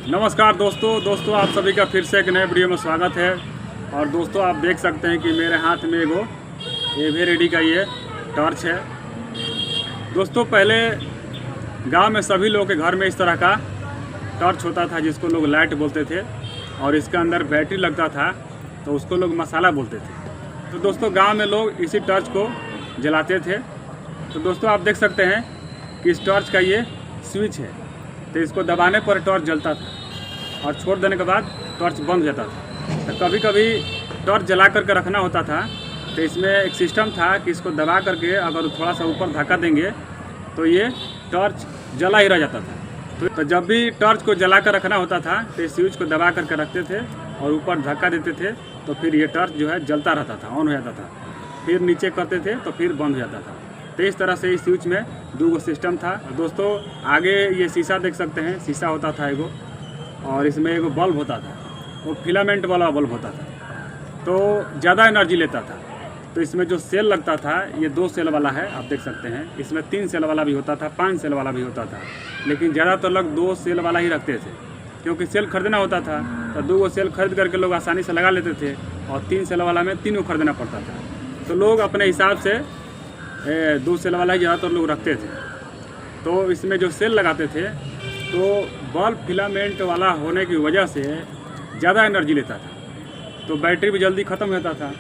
नमस्कार दोस्तों आप सभी का फिर से एक नए वीडियो में स्वागत है। और दोस्तों आप देख सकते हैं कि मेरे हाथ में एगो एवरेडी का ये टॉर्च है। दोस्तों पहले गांव में सभी लोगों के घर में इस तरह का टॉर्च होता था जिसको लोग लाइट बोलते थे, और इसके अंदर बैटरी लगता था तो उसको लोग मसाला बोलते थे। तो दोस्तों गाँव में लोग इसी टॉर्च को जलाते थे। तो दोस्तों आप देख सकते हैं कि इस टॉर्च का ये स्विच है, तो इसको दबाने पर टॉर्च जलता था और छोड़ देने के बाद टॉर्च बंद हो जाता था। तो कभी कभी टॉर्च जला करके रखना होता था, तो इसमें एक सिस्टम था कि इसको दबा करके अगर थोड़ा सा ऊपर धक्का देंगे तो ये टॉर्च जला ही रह जाता था। तो जब भी टॉर्च को जला कर रखना होता था तो स्विच को दबा करके रखते थे और ऊपर धक्का देते थे, तो फिर ये टॉर्च जो है जलता रहता था, ऑन हो जाता था। फिर नीचे करते थे तो फिर बंद हो जाता था। तो इस तरह से इस स्विच में दो सिस्टम था। दोस्तों आगे ये शीशा देख सकते हैं, शीशा होता था एगो, और इसमें एगो बल्ब होता था, वो फिलामेंट वाला बल्ब होता था, तो ज़्यादा एनर्जी लेता था। तो इसमें जो सेल लगता था ये 2 सेल वाला है, आप देख सकते हैं। इसमें 3 सेल वाला भी होता था, 5 सेल वाला भी होता था, लेकिन ज़्यादातर लोग 2 सेल वाला ही रखते थे, क्योंकि सेल खरीदना होता था तो 2 सेल खरीद करके लोग आसानी से लगा लेते थे, और 3 सेल वाला में 3 खरीदना पड़ता था। तो लोग अपने हिसाब से 2 सेल वाला ही ज़्यादातर लोग रखते थे। तो इसमें जो सेल लगाते थे तो बल्ब फिलामेंट वाला होने की वजह से ज़्यादा एनर्जी लेता था, तो बैटरी भी जल्दी ख़त्म हो जाता था।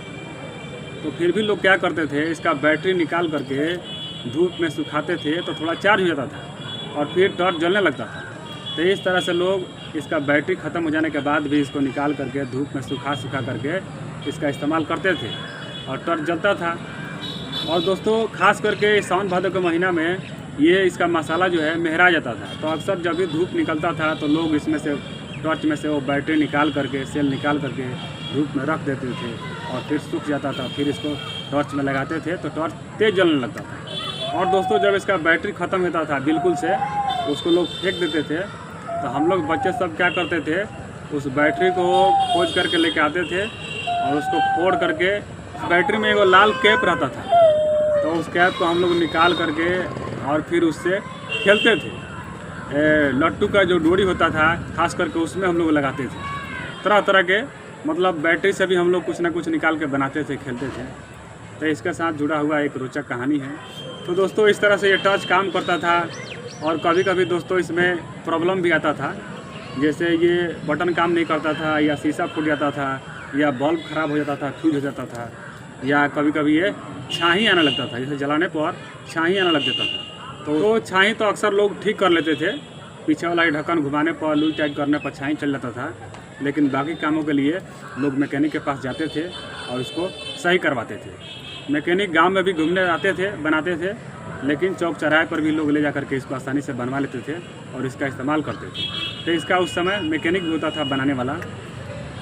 तो फिर भी लोग क्या करते थे, इसका बैटरी निकाल करके धूप में सुखाते थे तो थोड़ा चार्ज हो जाता था और फिर टॉर्च जलने लगता था। तो इस तरह से लोग इसका बैटरी ख़त्म हो जाने के बाद भी इसको निकाल करके धूप में सुखा करके इसका इस्तेमाल करते थे और टॉर्च जलता था। और दोस्तों खास करके सावन भादो के महीना में ये इसका मसाला जो है मेहरा जाता था, तो अक्सर जब भी धूप निकलता था तो लोग इसमें से टॉर्च में से वो बैटरी निकाल करके, सेल निकाल करके धूप में रख देते थे और फिर सूख जाता था। फिर इसको टॉर्च में लगाते थे तो टॉर्च तेज़ जलने लगता था। और दोस्तों जब इसका बैटरी ख़त्म होता था बिल्कुल से, उसको लोग फेंक देते थे। तो हम लोग बच्चे सब क्या करते थे, उस बैटरी को खोज करके लेके आते थे और उसको फोड़ करके, बैटरी में एगो लाल कैप रहता था, तो उस कैप को हम लोग निकाल करके और फिर उससे खेलते थे। लट्टू का जो डोरी होता था खास करके उसमें हम लोग लगाते थे। तरह तरह के मतलब बैटरी से भी हम लोग कुछ ना कुछ निकाल के बनाते थे, खेलते थे। तो इसके साथ जुड़ा हुआ एक रोचक कहानी है। तो दोस्तों इस तरह से ये टॉर्च काम करता था। और कभी कभी दोस्तों इसमें प्रॉब्लम भी आता था, जैसे ये बटन काम नहीं करता था, या शीशा फूट जाता था, या बल्ब ख़राब हो जाता था, फ्यूज हो जाता था, या कभी कभी ये छाही आने लगता था। जैसे जलाने पर छाही आने लग जाता था। तो छाही तो अक्सर लोग ठीक कर लेते थे, पीछे वाला ढक्कन घुमाने पर, लूज टाइट करने पर छाही चल जाता था, लेकिन बाकी कामों के लिए लोग मैकेनिक के पास जाते थे और इसको सही करवाते थे। मैकेनिक गांव में भी घूमने आते थे, बनाते थे, लेकिन चौक चौराहे पर भी लोग ले जा करके इसको आसानी से बनवा लेते थे और इसका इस्तेमाल करते थे। तो इसका उस समय मैकेनिक भी होता था बनाने वाला।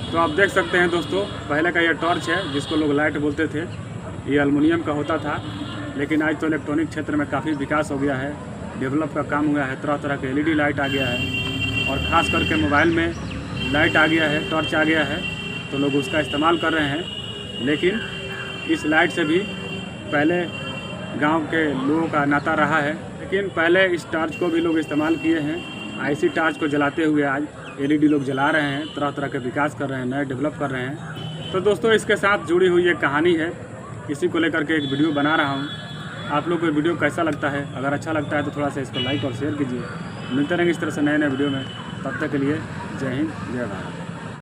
तो आप देख सकते हैं दोस्तों, पहले का ये टॉर्च है जिसको लोग लाइट बोलते थे, ये एल्युमिनियम का होता था, लेकिन आज तो इलेक्ट्रॉनिक क्षेत्र में काफ़ी विकास हो गया है, डेवलप का काम हुआ है, तरह तरह के LED लाइट आ गया है, और ख़ास करके मोबाइल में लाइट आ गया है, टॉर्च आ गया है, तो लोग उसका इस्तेमाल कर रहे हैं। लेकिन इस लाइट से भी पहले गांव के लोगों का नाता रहा है, लेकिन पहले इस टॉर्च को भी लोग इस्तेमाल किए हैं। ऐसी टॉर्च को जलाते हुए आज LED लोग जला रहे हैं, तरह तरह के विकास कर रहे हैं, नए डेवलप कर रहे हैं। तो दोस्तों इसके साथ जुड़ी हुई एक कहानी है, इसी को लेकर के एक वीडियो बना रहा हूँ। आप लोग को वीडियो कैसा लगता है? अगर अच्छा लगता है तो थोड़ा सा इसको लाइक और शेयर कीजिए। मिलते रहेंगे इस तरह से नए नए वीडियो में। तब तक के लिए जय हिंद, जय भारत।